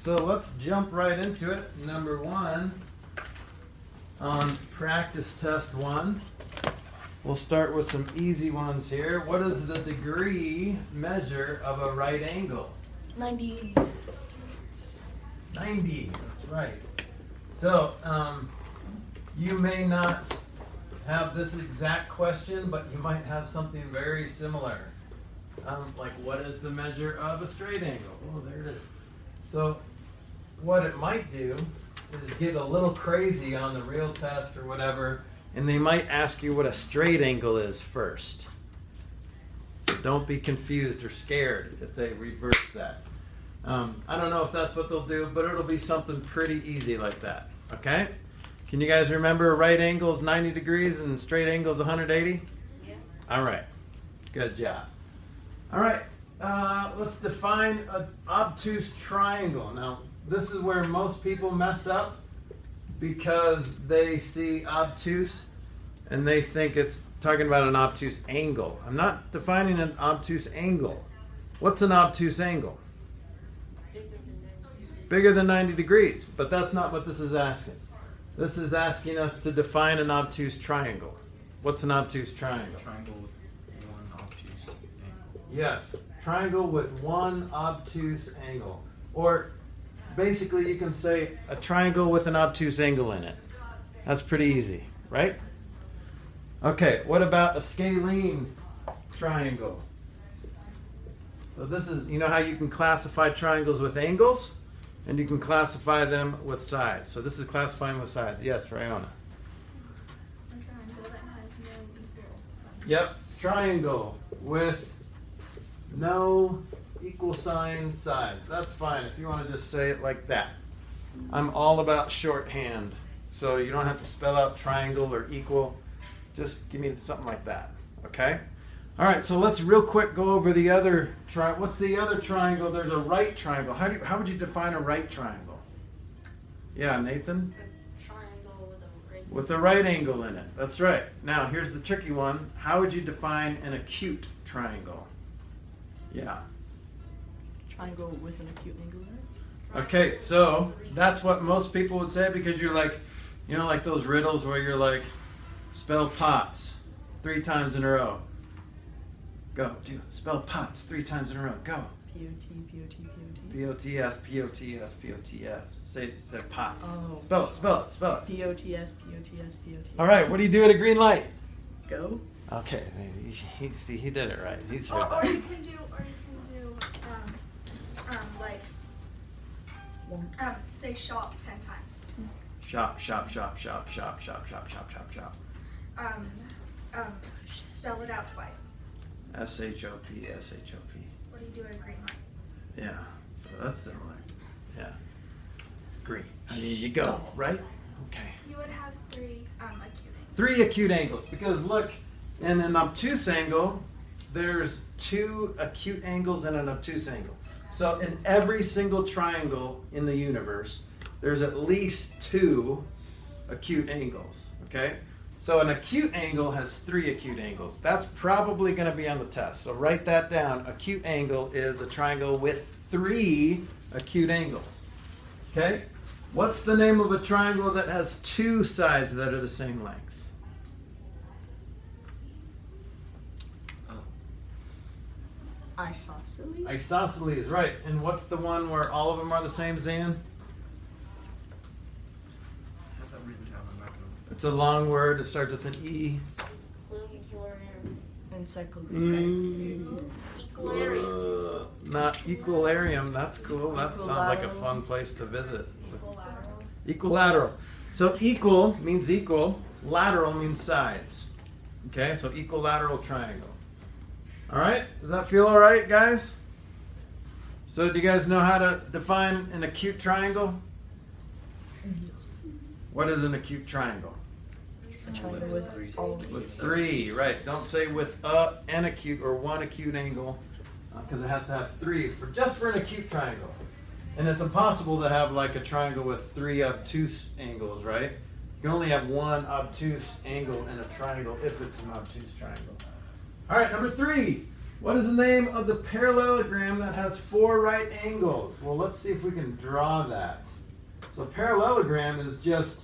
so let's jump right into it. Number 1 on practice test 1. We'll start with some easy ones here. What is the degree measure of a right angle? 90. 90, that's right. So, you may not have this exact question, but you might have something very similar. Like, what is the measure of a straight angle? Oh, there it is. So, what it might do is get a little crazy on the real test or whatever, and they might ask you what a straight angle is first. So don't be confused or scared if they reverse that. I don't know if that's what they'll do, but it'll be something pretty easy like that. Okay? Can you guys remember a right angle is 90 degrees and straight angle is 180? Yeah. All right. Good job. All right. Let's define an obtuse triangle. Now, this is where most people mess up because they see obtuse and they think it's talking about an obtuse angle. I'm not defining an obtuse angle. What's an obtuse angle? Bigger than 90 degrees, but that's not what this is asking. This is asking us to define an obtuse triangle. What's an obtuse triangle? Triangle with one obtuse angle. Yes, triangle with one obtuse angle. Or basically you can say a triangle with an obtuse angle in it. That's pretty easy, right? Okay, what about a scalene triangle? So this is, you know how you can classify triangles with angles? And you can classify them with sides. So this is classifying with sides. Yes, Rayona. A triangle that has no equal sides. Yep, triangle with no equal sign sides. That's fine if you want to just say it like that. I'm all about shorthand. So you don't have to spell out triangle or equal. Just give me something like that. Okay? All right, so let's real quick go over the other triangle. What's the other triangle? There's a right triangle. How would you define a right triangle? Yeah, Nathan? A triangle with a right. With a right angle in it. That's right. Now, here's the tricky one. How would you define an acute triangle? Yeah. Triangle with an acute angle in it. Okay, so that's what most people would say because you're like, you know, like those riddles where you're like, spell pots 3 times in a row. Go, do spell pots 3 times in a row. Go. P-O-T, P-O-T, P-O-T. P-O-T-S, P-O-T-S, P-O-T-S. Say pots. Oh. Spell it. P-O-T-S, P-O-T-S, P-O-T-S. All right, what do you do at a green light? Go. Okay, see, he did it right. He's Or heard you that. can do like say shop 10 times. Shop, shop, shop, shop, shop, shop, shop, shop, shop, shop. Spell it out twice. S-H-O-P, S-H-O-P. What do you do at a green light? Yeah, so that's similar. Yeah. Green. I mean, you go, right? Okay. You would have 3 acute angles. 3 acute angles, because look, in an obtuse angle, there's 2 acute angles and an obtuse angle. So in every single triangle in the universe, there's at least 2 acute angles, okay? So an acute angle has 3 acute angles. That's probably going to be on the test. So write that down. Acute angle is a triangle with 3 acute angles. Okay? What's the name of a triangle that has 2 sides that are the same length? Isosceles? Isosceles, right. And what's the one where all of them are the same, Zan? Have that written down. I'm not gonna. It's a long word. It starts with an E. Encyclopedia. Equilarium. Not equilarium. That's cool. That sounds like a fun place to visit. Equilateral. Equilateral. So equal means equal. Lateral means sides. Okay, so equilateral triangle. All right, does that feel all right, guys? So do you guys know how to define an acute triangle? What is an acute triangle? A triangle with all of With 3, right. Don't say with an acute or 1 acute angle because it has to have 3 just for an acute triangle. And it's impossible to have like a triangle with 3 obtuse angles, right? You can only have 1 obtuse angle in a triangle if it's an obtuse triangle. All right, number 3. What is the name of the parallelogram that has 4 right angles? Well, let's see if we can draw that. So a parallelogram is just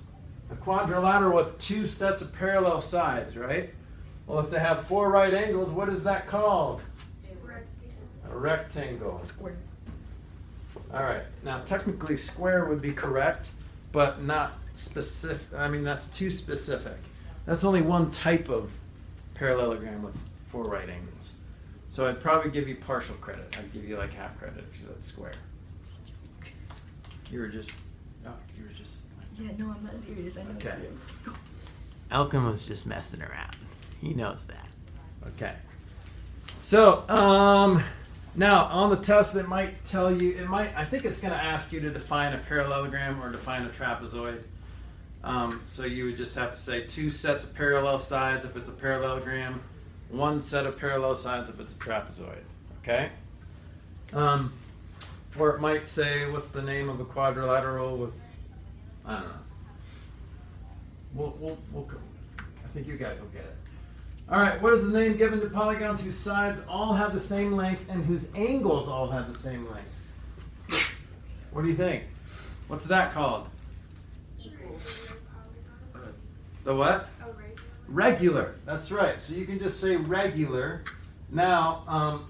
a quadrilateral with 2 sets of parallel sides, right? Well, if they have 4 right angles, what is that called? A rectangle. A square. All right. Now, technically, square would be correct, but not specific. I mean, that's too specific. That's only one type of parallelogram with 4 right angles. So I'd probably give you partial credit. I'd give you like half credit if you said square. You were just. Yeah, no, I'm not serious. I know Okay. it's Elkin was just messing around. He knows that. Okay. So, now on the test, it might tell you, I think it's going to ask you to define a parallelogram or define a trapezoid. So you would just have to say 2 sets of parallel sides if it's a parallelogram, 1 set of parallel sides if it's a trapezoid. Okay? Or it might say, what's the name of a quadrilateral with, I don't know. We'll I think you guys will get it. All right, what is the name given to polygons whose sides all have the same length and whose angles all have the same length? What do you think? What's that called? The what? Regular. That's right. So you can just say regular. Now,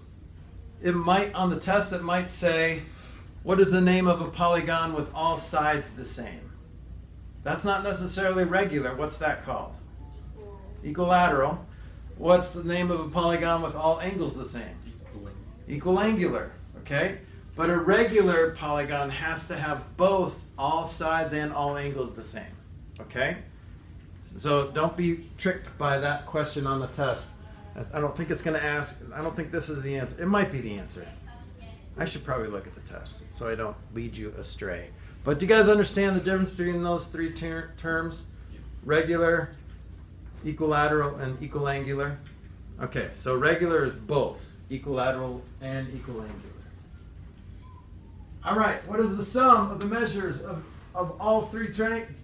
it might, on the test, it might say, what is the name of a polygon with all sides the same? That's not necessarily regular. What's that called? Equilateral. What's the name of a polygon with all angles the same? Equiangular. Okay? But a regular polygon has to have both all sides and all angles the same. Okay? So don't be tricked by that question on the test. I don't think it's going to ask, I don't think this is the answer. It might be the answer. I should probably look at the test so I don't lead you astray. But do you guys understand the difference between those 3 terms? Regular, equilateral, and equiangular? Okay, so regular is both equilateral and equiangular. All right, what is the sum of the measures of all 3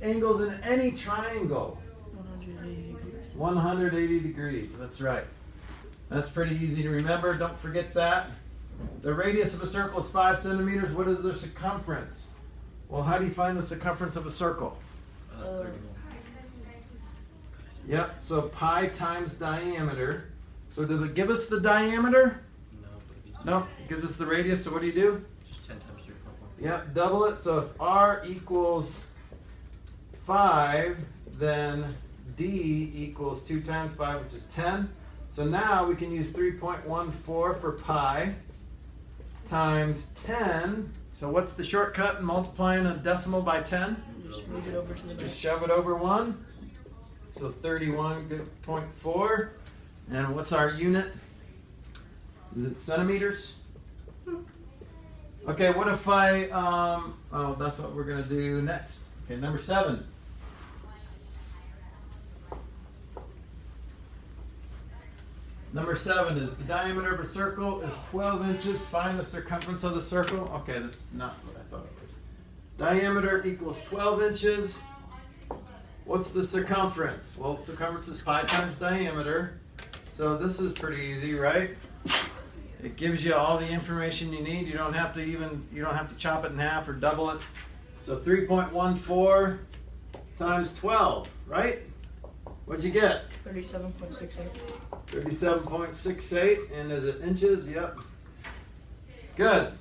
angles in any triangle? 180 degrees. 180 degrees, that's right. That's pretty easy to remember. Don't forget that. The radius of a circle is 5 centimeters. What is the circumference? Well, how do you find the circumference of a circle? 31. Yep, so pi times diameter. So does it give us the diameter? No, but it gives No, it gives us the radius, so what do you do? just 10 times 3.1. Yep, double it. So if r equals 5, then d equals 2 times 5, which is 10. So now we can use 3.14 for pi times 10. So what's the shortcut in multiplying a decimal by 10? Just move it over to the Just back. shove it over 1. So 31.4. And what's our unit? Is it centimeters? Okay, what if I, oh, that's what we're going to do next. Okay, number 7. Number 7 is the diameter of a circle is 12 inches. Find the circumference of the circle. Okay, that's not what I thought it was. Diameter equals 12 inches. What's the circumference? Well, circumference is pi times diameter. So this is pretty easy, right? It gives you all the information you need. You don't have to chop it in half or double it. So 3.14 times 12, right? What'd you get? 37.68. 37.68, and is it inches? Yep. Good.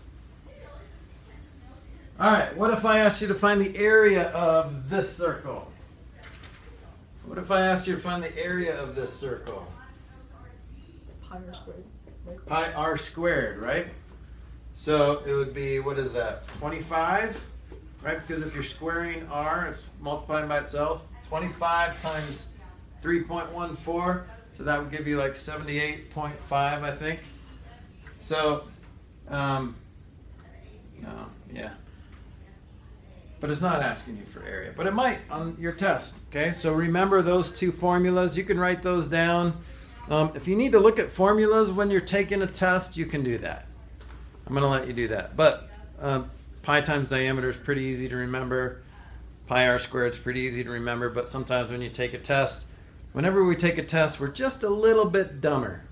All right, what if I asked you to find the area of this circle? What if I asked you to find the area of this circle? Pi r squared. Right? Pi r squared, right? So it would be, what is that, 25? Right, because if you're squaring r, it's multiplying by itself. 25 times 3.14. So that would give you like 78.5, I think. So, no, yeah. But it's not asking you for area. But it might on your test, okay? So remember those 2 formulas. You can write those down. If you need to look at formulas when you're taking a test, you can do that. I'm going to let you do that. But pi times diameter is pretty easy to remember. Pi r squared is pretty easy to remember. But sometimes when you take a test, whenever we take a test, we're just a little bit dumber.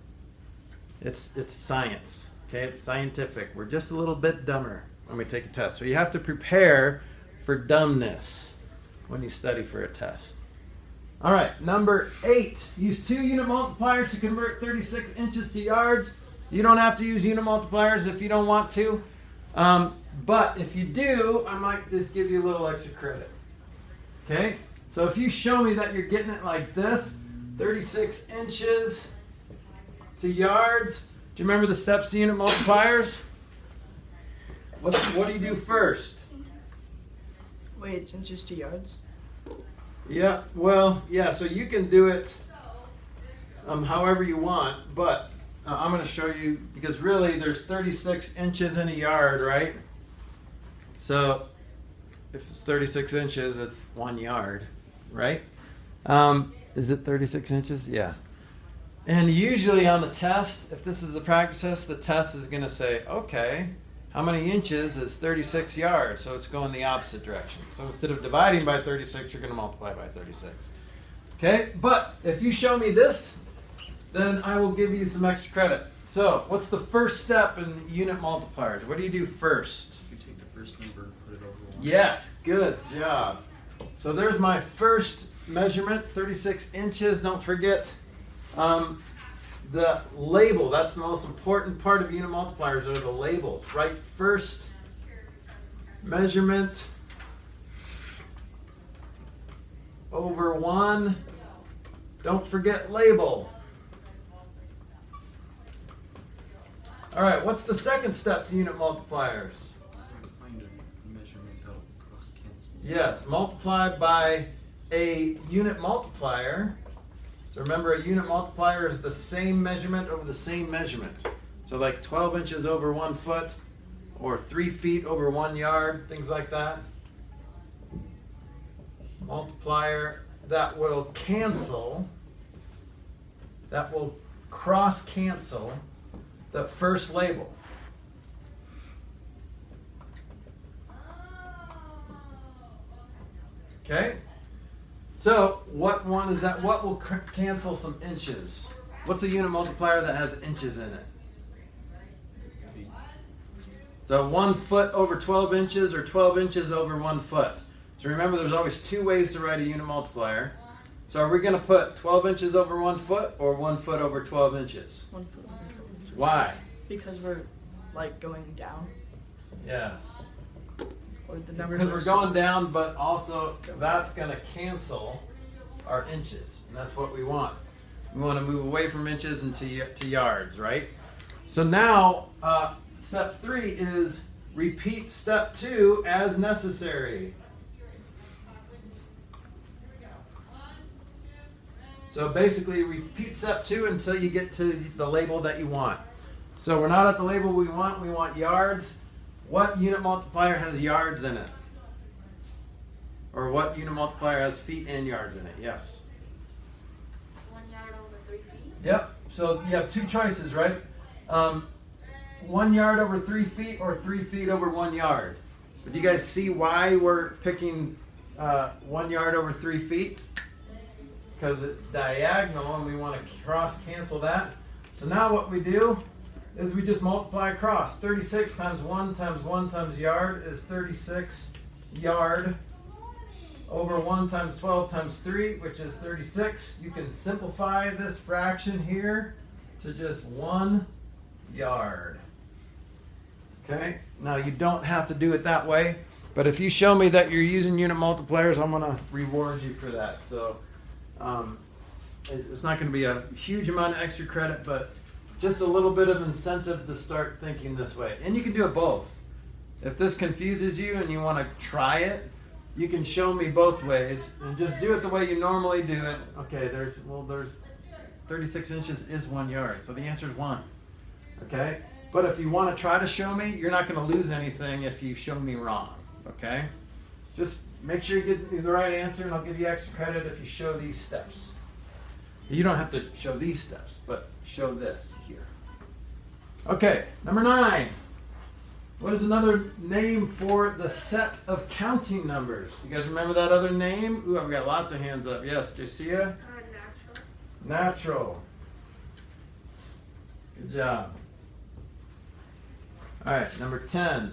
It's science. Okay, it's scientific. We're just a little bit dumber when we take a test. So you have to prepare for dumbness when you study for a test. All right, number 8. Use 2 unit multipliers to convert 36 inches to yards. You don't have to use unit multipliers if you don't want to. But if you do, I might just give you a little extra credit. Okay? So if you show me that you're getting it like this, 36 inches to yards. Do you remember the steps to unit multipliers? What do you do first? Wait, it's inches to yards? Yeah, well, yeah, so you can do it however you want, but I'm going to show you, because really there's 36 inches in a yard, right? So if it's 36 inches, it's 1 yard, right? Is it 36 inches? Yeah. And usually on the test, if this is the practice test, the test is going to say, okay, how many inches is 36 yards? So it's going the opposite direction. So instead of dividing by 36, you're going to multiply by 36. Okay, but if you show me this, then I will give you some extra credit. So what's the first step in unit multipliers? What do you do first? You take the first number and put it over 1. Yes, good job. So there's my first measurement, 36 inches. Don't forget the label. That's the most important part of unit multipliers, are the labels. Write first measurement over 1. Don't forget label. All right, what's the second step to unit multipliers? Find a measurement that'll cross cancel. Yes, multiply by a unit multiplier. So remember, a unit multiplier is the same measurement over the same measurement. So like 12 inches over 1 foot, or 3 feet over 1 yard, things like that. Multiplier that will cancel, that will cross cancel the first label. Okay? So, what one is that? What will cancel some inches? What's a unit multiplier that has inches in it? Feet. So 1 foot over 12 inches or 12 inches over 1 foot. So remember, there's always 2 ways to write a unit multiplier. So are we going to put 12 inches over 1 foot or 1 foot over 12 inches? 1 foot over 12 inches. Why? Because we're like going down. Yes. Or the numbers Because are we're so- going down, but also that's going to cancel our inches. And that's what we want. We want to move away from inches and to yards, right? So now, step 3 is repeat step 2 as necessary. So basically, repeat step 2 until you get to the label that you want. So we're not at the label we want yards. What unit multiplier has yards in it? Or what unit multiplier has feet and yards in it? Yes. 1 yard over 3 feet. Yep. So you have 2 choices, right? 1 yard over 3 feet or 3 feet over 1 yard. But do you guys see why we're picking 1 yard over 3 feet? Because it's diagonal and we want to cross cancel that. So now what we do is we just multiply across. 36 times 1 times 1 times yard is 36 yard over 1 times 12 times 3, which is 36. You can simplify this fraction here to just 1 yard. Okay? Now you don't have to do it that way, but if you show me that you're using unit multipliers, I'm going to reward you for that. So it's not going to be a huge amount of extra credit, but just a little bit of incentive to start thinking this way. And you can do it both. If this confuses you and you want to try it, you can show me both ways and just do it the way you normally do it. Okay, there's 36 inches is 1 yard, so the answer is 1. Okay? But if you want to try to show me, you're not going to lose anything if you show me wrong. Okay? Just make sure you get me the right answer, and I'll give you extra credit if you show these steps. You don't have to show these steps, but show this here. Okay, number 9. What is another name for the set of counting numbers? You guys remember that other name? Ooh, I've got lots of hands up. Yes, Josiah? Natural. Natural. Good job. All right, number 10.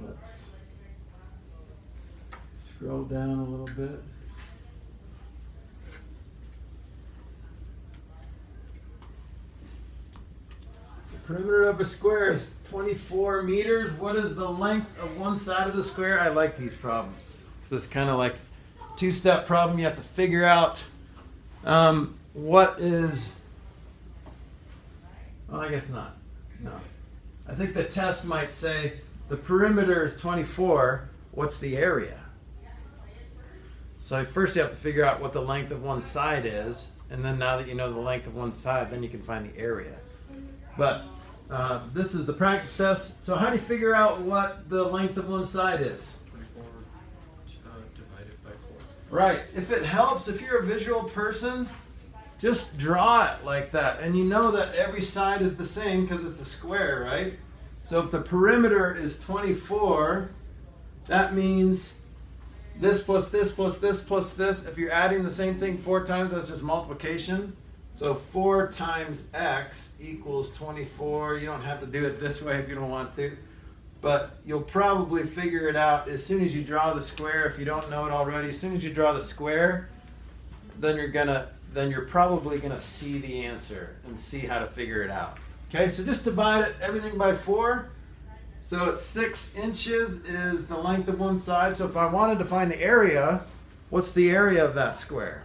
Let's scroll down a little bit. The perimeter of a square is 24 meters. What is the length of one side of the square? I like these problems. So it's kind of like a two-step problem. You have to figure out what is... Well, I guess not. No. I think the test might say the perimeter is 24. What's the area? So first you have to figure out what the length of one side is, and then now that you know the length of one side, then you can find the area. But this is the practice test. So how do you figure out what the length of one side is? 24 divided by 4. Right. If it helps, if you're a visual person, just draw it like that. And you know that every side is the same because it's a square, right? So if the perimeter is 24, that means this plus this plus this plus this. If you're adding the same thing 4 times, that's just multiplication. So 4 times x equals 24. You don't have to do it this way if you don't want to. But you'll probably figure it out as soon as you draw the square. If you don't know it already, as soon as you draw the square, then you're probably gonna see the answer and see how to figure it out. Okay, so just divide everything by 4. So it's 6 inches is the length of one side. So if I wanted to find the area, what's the area of that square?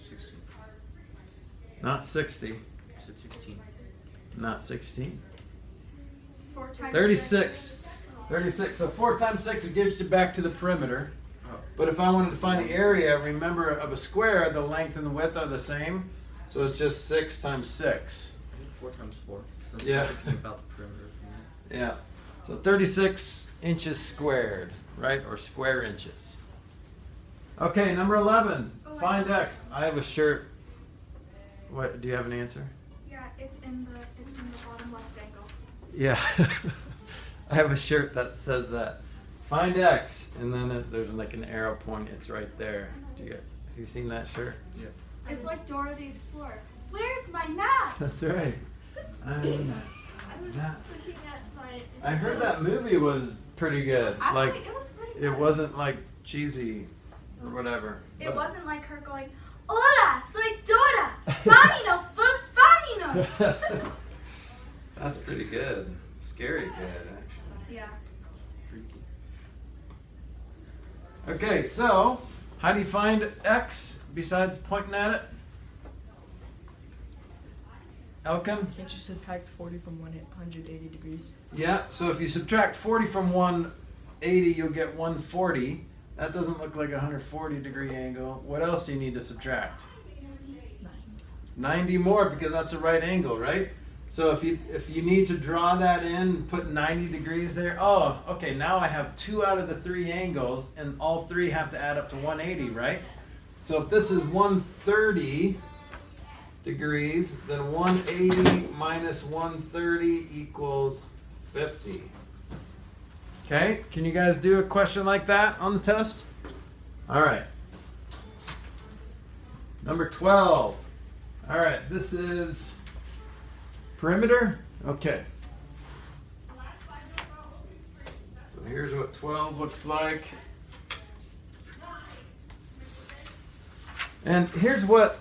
16. Not 60. I said 16. Not 16. 4 times 36. 6. 36. So 4 times 6 gives you back to the perimeter. Oh. But if I wanted to find the area, remember of a square, the length and the width are the same. So it's just 6 times 6. I did 4 times 4. So Yeah. yeah. Thinking about the perimeter for me. Yeah. So 36 inches squared, right? Or square inches. Okay, number 11. Oh, I Find have x. I have a shirt. What? Do you have an answer? Yeah, it's in the bottom left angle. Yeah. I have a shirt that says that. Find x, and then there's like an arrow point. It's right there. Have you seen that shirt? Yeah. It's like Dora the Explorer. Where's my map? That's right. I was Yeah. looking at my. I heard that movie was pretty good. Actually, Like, it was pretty good. it wasn't like cheesy or whatever. It but- wasn't like her going, "Hola, soy Dora. Vámonos, boots, vámonos." That's pretty good. Scary good, actually. Yeah. Freaky. Okay, so how do you find x besides pointing at it? Elkin? Can't you subtract 40 from 180 degrees? Yeah, so if you subtract 40 from 180, you'll get 140. That doesn't look like a 140 degree angle. What else do you need to subtract? 90 more because that's a right angle, right? So if you need to draw that in, put 90 degrees there. Oh, okay, now I have 2 out of the 3 angles, and all 3 have to add up to 180, right? So if this is 130 degrees, then 180 minus 130 equals 50. Okay, can you guys do a question like that on the test? All right. Number 12. All right, this is perimeter. Okay. So here's what 12 looks like. And here's what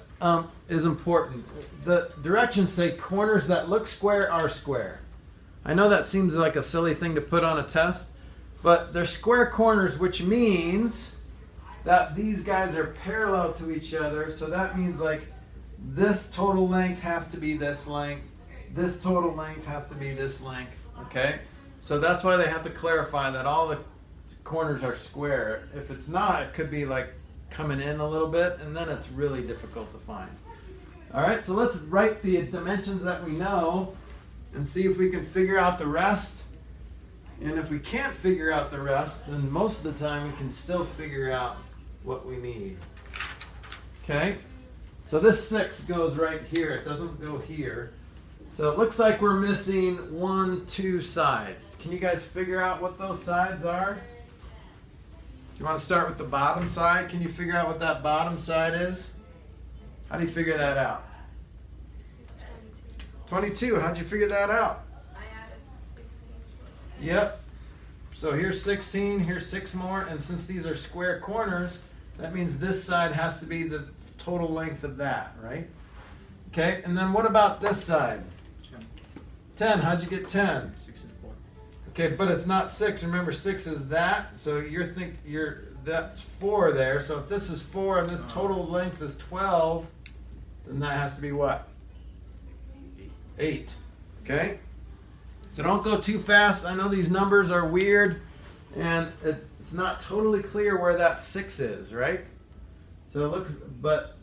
is important. The directions say corners that look square are square. I know that seems like a silly thing to put on a test, but they're square corners, which means that these guys are parallel to each other. So that means like this total length has to be this length. This total length has to be this length. Okay? So that's why they have to clarify that all the corners are square. If it's not, it could be like coming in a little bit, and then it's really difficult to find. All right, so let's write the dimensions that we know and see if we can figure out the rest. And if we can't figure out the rest, then most of the time we can still figure out what we need. Okay, so this 6 goes right here. It doesn't go here. So it looks like we're missing 1, 2 sides. Can you guys figure out what those sides are? Do you want to start with the bottom side? Can you figure out what that bottom side is? How do you figure that out? 22. How'd you figure that out? I added 16 plus. Yep. So here's 16, here's 6 more, and since these are square corners, that means this side has to be the total length of that, right? Okay, and then what about this side? 10. How'd you get 10? 64. Okay, but it's not 6. Remember, 6 is that, so that's 4 there. So if this is 4 and this total length is 12, then that has to be what? 8. Okay? So don't go too fast. I know these numbers are weird, and it's not totally clear where that 6 is, right? So it looks, but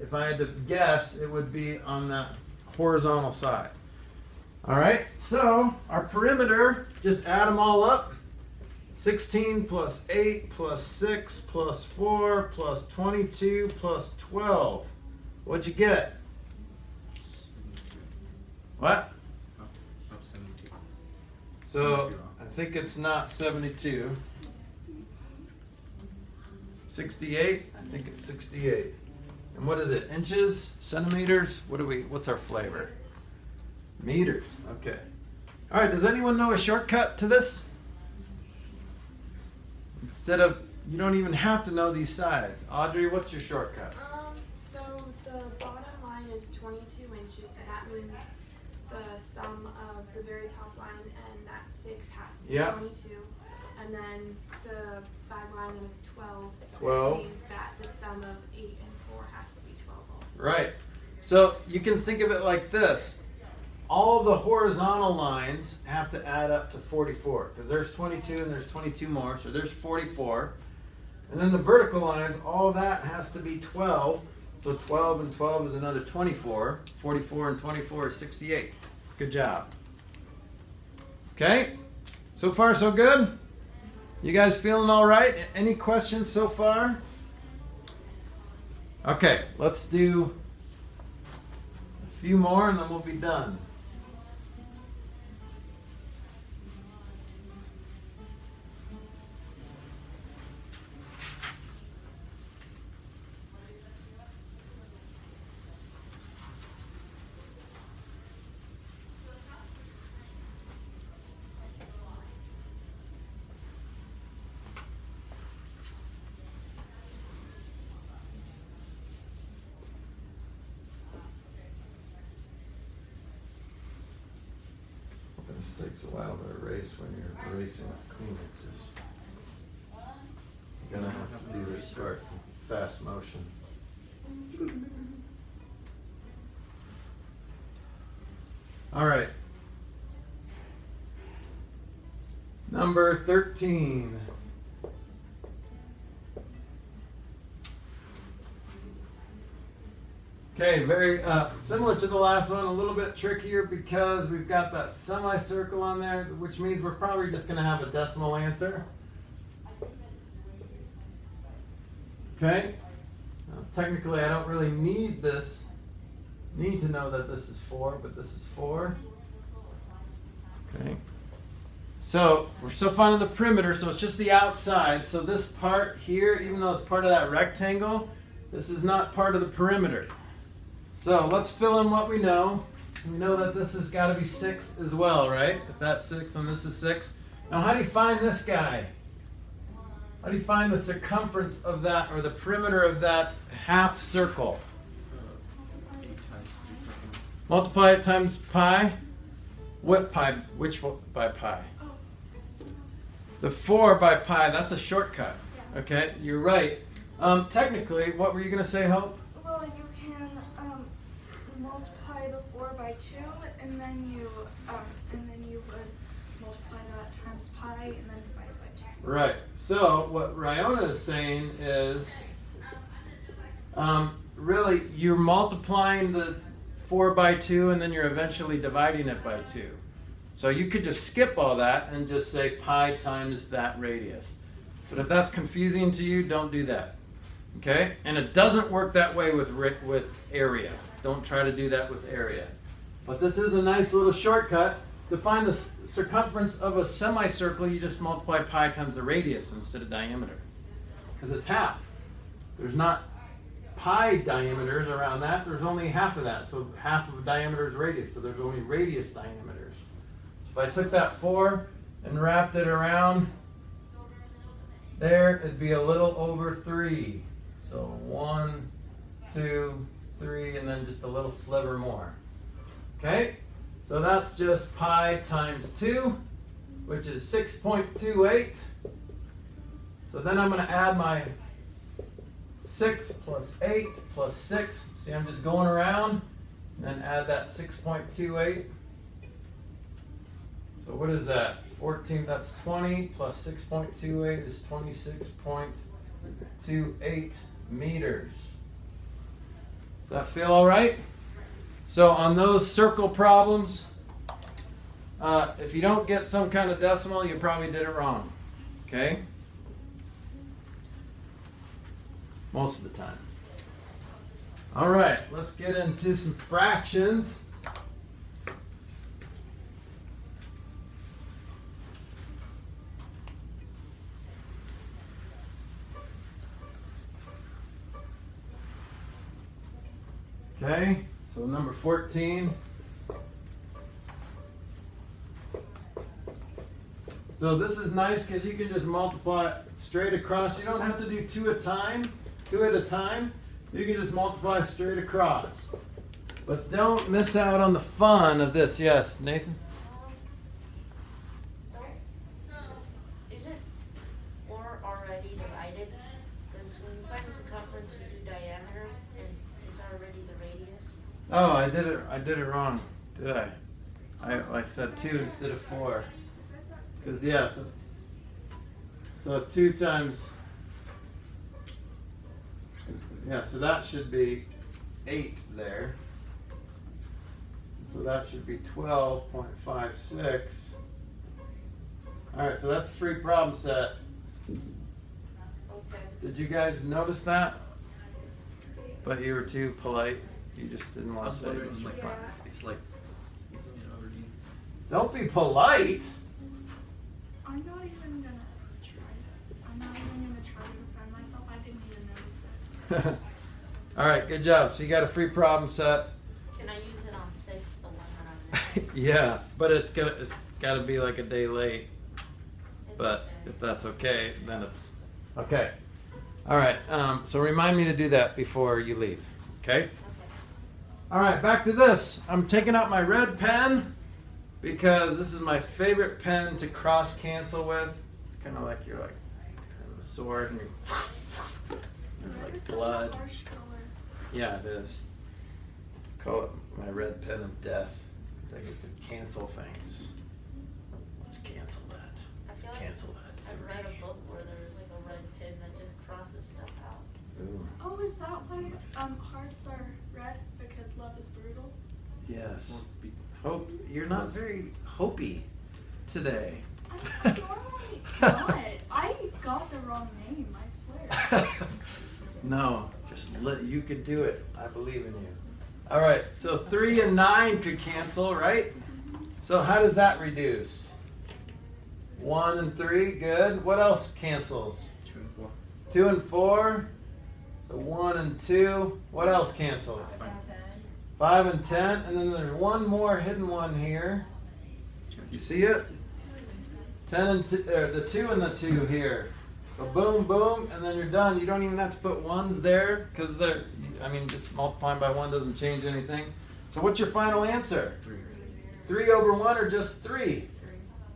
if I had to guess, it would be on that horizontal side. All right, so our perimeter, just add them all up. 16 plus 8 plus 6 plus 4 plus 22 plus 12. What'd you get? 72. What? Oh, 72. So I think it's not 72. 68? I think it's 68. And what is it? Inches? Centimeters? What's our flavor? Meters. Okay. All right, does anyone know a shortcut to this? Instead of, you don't even have to know these sides. Audrey, what's your shortcut? So the bottom line is 22 inches, so that means the sum of the very top line and that 6 has to be 22. And then the side line is 12. 12. That means that the sum of 8 and 4 has to be 12 also. Right. So you can think of it like this. All the horizontal lines have to add up to 44 because there's 22 and there's 22 more, so there's 44. And then the vertical lines, all of that has to be 12. So 12 and 12 is another 24. 44 and 24 is 68. Good job. Okay? So far, so good? You guys feeling all right? Any questions so far? Okay, let's do a few more and then we'll be done. This takes a while to erase when you're erasing with Kleenexes. You're gonna have to do this start in fast motion. All right. Number 13. Okay, very similar to the last one, a little bit trickier because we've got that semicircle on there, which means we're probably just going to have a decimal answer. Okay? Now, technically, I don't really need to know that this is 4, but this is 4. Okay. So we're still finding the perimeter, so it's just the outside. So this part here, even though it's part of that rectangle, this is not part of the perimeter. So let's fill in what we know. We know that this has got to be 6 as well, right? If that's 6, then this is 6. Now how do you find this guy? How do you find the circumference of that, or the perimeter of that half circle? 8 times 2 pi. Multiply it times pi. What pi? Which by pi? The 4 by pi, that's a shortcut. Okay, you're right. Technically, what were you going to say, Hope? Well, you can multiply the 4 by 2, and then you would multiply that times pi, and then divide it by 2. Right. So what Ryona is saying is, really, you're multiplying the 4 by 2, and then you're eventually dividing it by 2. So you could just skip all that and just say pi times that radius. But if that's confusing to you, don't do that. Okay? And it doesn't work that way with area. Don't try to do that with area. But this is a nice little shortcut. To find the circumference of a semicircle, you just multiply pi times the radius instead of diameter. Because it's half. There's not pi diameters around that, there's only half of that. So half of a diameter is radius, so there's only radius diameters. So if I took that 4 and wrapped it around there, it'd be a little over 3. So 1, 2, 3, and then just a little sliver more. Okay? So that's just pi times 2, which is 6.28. So then I'm going to add my 6 plus 8 plus 6. See, I'm just going around and then add that 6.28. So what is that? 14, that's 20 plus 6.28 is 26.28 meters. Does that feel all right? So on those circle problems, if you don't get some kind of decimal, you probably did it wrong. Okay? Most of the time. All right, let's get into some fractions. Okay, so number 14. So this is nice because you can just multiply straight across. You don't have to do two at a time. You can just multiply straight across. But don't miss out on the fun of this. Yes, Nathan? Is it 4 already divided? Because when you find the circumference, you do diameter, and it's already the radius. Oh, I did it wrong, did I? I said 2 instead of 4. Because, yeah, so 2 times, yeah, so that should be 8 there. So that should be 12.56. All right, so that's a free problem set. Okay. Did you guys notice that? But you were too polite. You just didn't I want to was say wondering, Mr. like, Fun. it's like, isn't it already? Don't be polite. I'm not even gonna try to defend myself. I didn't even notice that. All right, good job. So you got a free problem set. Can I use it on 6, the one that I'm missing? Yeah, but it's got to be like a day late. It's But okay. if that's okay, then it's okay. All right. So remind me to do that before you leave. Okay. Okay. All right. Back to this. I'm taking out my red pen because this is my favorite pen to cross cancel with. It's kind of like you're like kind of a sword and you're Red is like such a blood. harsh color. Yeah, it is. Call it my red pen of death because I get to cancel things. Let's cancel that. I Let's feel like cancel that. I've read a book where there's like a red pin that just crosses stuff out. Ooh. Oh, is that why hearts are red? Because love is brutal? Yes. Or be- Hope you're not very hopey today. I'm normally not. I got the wrong name, I swear. No, just you could do it. I believe in you. All right, so 3 and 9 could cancel, right? So how does that reduce? 1 and 3, good. What else cancels? 2 and 4. 2 and 4. So 1 and 2. What else cancels? 5 and 10. And then there's one more hidden one here. You see it? 10 and 2, or the 2 and the 2 here. So boom, boom, and then you're done. You don't even have to put ones there because they're, I mean, just multiplying by 1 doesn't change anything. So what's your final answer? 3. 3 over 1 or just 3?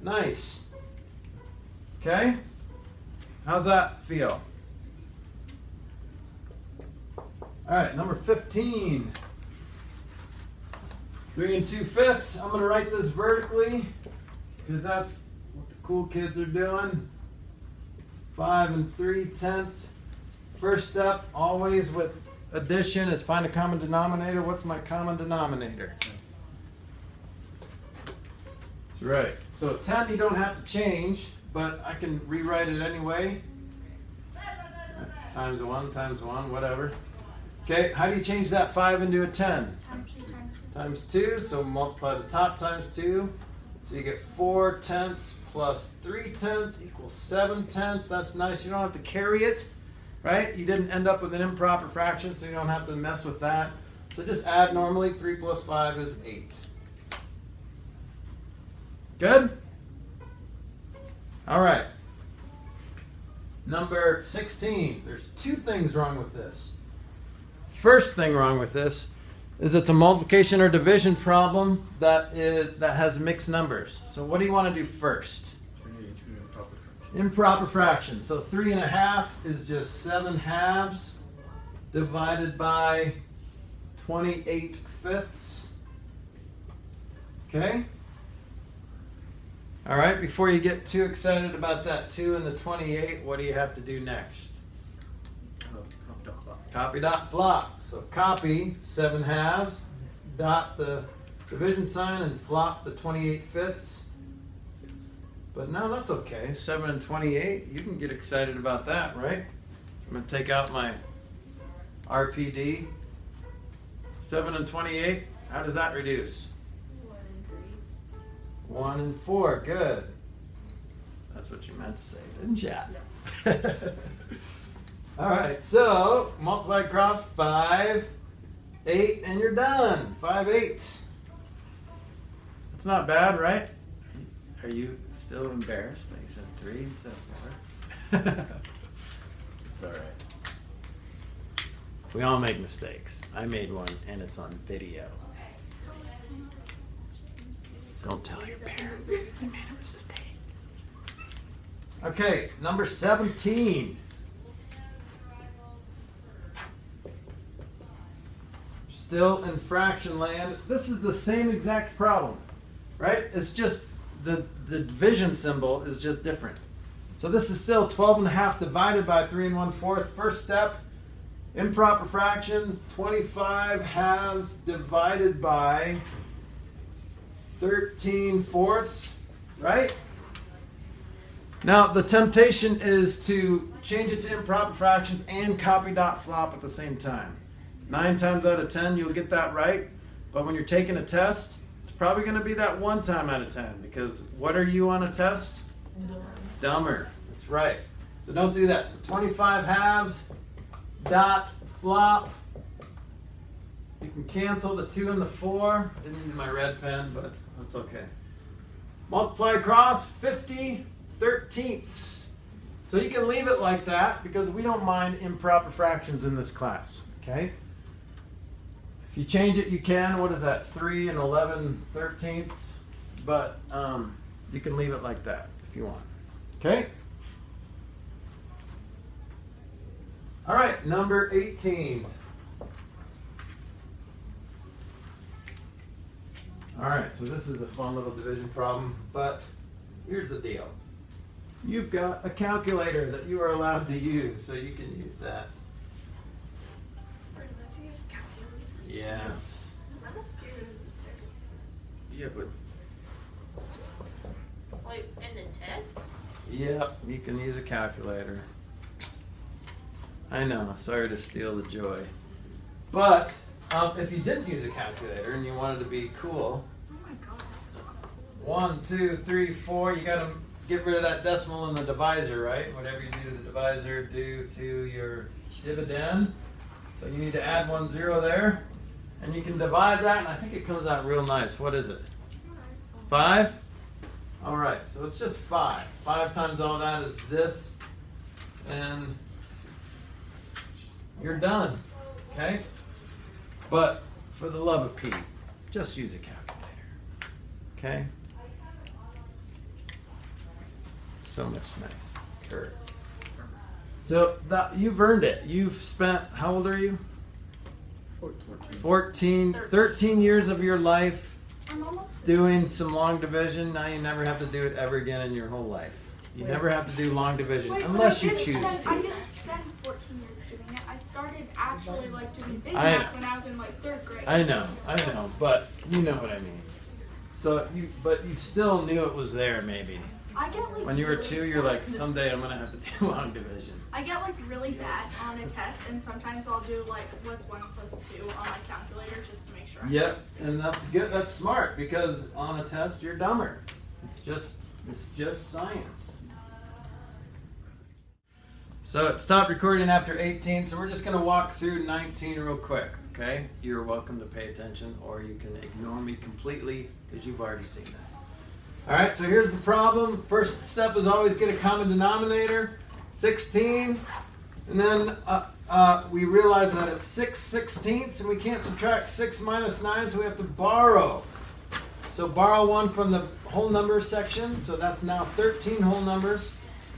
Nice. Okay? How's that feel? All right, number 15. 3 and 2/5. I'm going to write this vertically because that's what the cool kids are doing. 5 and 3/10. First step, always with addition, is find a common denominator. What's my common denominator? That's right. So 10 you don't have to change, but I can rewrite it anyway. Times 1, whatever. Okay, how do you change that 5 into a 10? Times 2 times 2. Times 2, so multiply the top times 2. So you get 4/10 plus 3/10 equals 7/10. That's nice. You don't have to carry it. right? You didn't end up with an improper fraction, so you don't have to mess with that. So just add normally. 3 plus 5 is 8. Good? All right. Number 16. There's two things wrong with this. First thing wrong with this is it's a multiplication or division problem that has mixed numbers. So what do you want to do first? Improper fraction. So 3.5 is just 7 halves divided by 28 fifths. Okay? All right, before you get too excited about that 2 and the 28, what do you have to do next? Copy dot flop. So copy 7 halves, dot the division sign, and flop the 28 fifths. But no, that's okay. 7 and 28, you can get excited about that, right? I'm going to take out my RPD. 7 and 28, how does that reduce? 1 and 3. 1 and 4, good. That's what you meant to say, didn't you? No. All right, so multiply across 5, 8, and you're done. 5 eighths. That's not bad, right? Are you still embarrassed that you said 3 instead of 4? It's all right. We all make mistakes. I made one, and it's on video. Don't tell your parents. I made a mistake. Okay, number 17. Still in fraction land. This is the same exact problem, right? It's just the division symbol is just different. So this is still 12.5 divided by 3 1/4. First step, improper fractions, 25 halves divided by 13 fourths, right? Now the temptation is to change it to improper fractions and copy dot flop at the same time. 9 times out of 10 you'll get that right, but when you're taking a test, it's probably going to be that 1 time out of 10, because what are you on a test? Dumber. That's right. So don't do that. So 25 halves, dot, flop. You can cancel the 2 and the 4. Didn't need my red pen, but that's okay. Multiply across 50 thirteenths. So you can leave it like that because we don't mind improper fractions in this class. Okay? If you change it, you can. What is that? 3 and 11 thirteenths. But you can leave it like that if you want. Okay? All right, number 18. All right, so this is a fun little division problem, but here's the deal. You've got a calculator that you are allowed to use, so you can use that. Let's use calculator. Yes. I'm as scared as the seconds. Yeah, but Wait, in the test? yep, you can use a calculator. I know, sorry to steal the joy. But if you didn't use a calculator and you wanted to be cool, Oh my god, that's so cool. 1, 2, 3, 4, you got to get rid of that decimal in the divisor, right? Whatever you do to the divisor, do to your dividend. So you need to add 1 0 there. And you can divide that, and I think it comes out real nice. What is it? 5? All right, so it's just 5. 5 times all that is this, and you're done, okay? But for the love of Pete, just use a calculator, okay? So much nice. Kurt. So you've earned it. You've spent, how old are you? 14, 13 years of your life I'm almost doing some long division. Now you never have to do it ever again in your whole life. You never have to do long division Wait, but unless I you didn't choose spend- I to. didn't spend 14 years doing it. I started actually like doing big I math know. when I was in like 3rd grade. I know, but you know what I mean. So but you still knew it was there maybe. I get like When you were really 2, you're bad- like, someday I'm gonna have to do long division. I get like really bad on a test, and sometimes I'll do like what's 1 plus 2 on my calculator just to make sure. Yep, and that's good. That's smart because on a test you're dumber. It's just science. So it stopped recording after 18, so we're just going to walk through 19 real quick, okay? You're welcome to pay attention, or you can ignore me completely because you've already seen this. All right, so here's the problem. First step is always get a common denominator, 16, and then we realize that it's 6/16, and we can't subtract 6 minus 9, so we have to borrow. So borrow 1 from the whole numbers section, so that's now 13 whole numbers.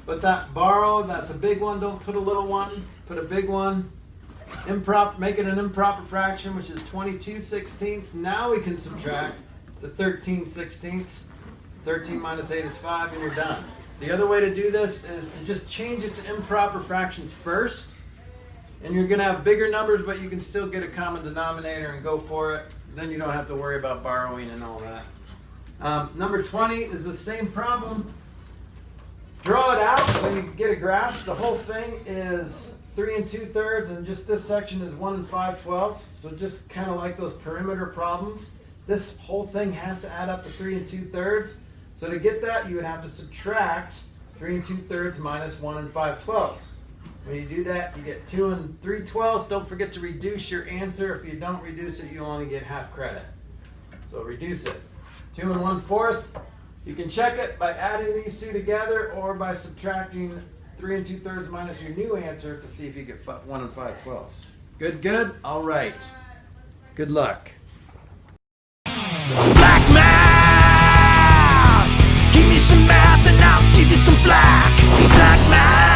But that borrow, that's a big one. Don't put a little one, put a big one. Improper, make it an improper fraction, which is 22/16. Now we can subtract the 13/16. 13 minus 8 is 5, and you're done. The other way to do this is to just change it to improper fractions first. And you're going to have bigger numbers, but you can still get a common denominator and go for it. Then you don't have to worry about borrowing and all that. Number 20 is the same problem. Draw it out so you can get a graph. The whole thing is 3 2/3, and just this section is 1 5/12. So just kind of like those perimeter problems, this whole thing has to add up to 3 2/3. So to get that, you would have to subtract 3 2/3 minus 1 5/12. When you do that, you get 2 3/12. Don't forget to reduce your answer. If you don't reduce it, you only get half credit. So reduce it. 2 1/4. You can check it by adding these two together or by subtracting 3 2/3 minus your new answer to see if you get 1 5/12. Good, good? All right. Good luck. Flack math! Give me some math and I'll give you some flack. Flack math!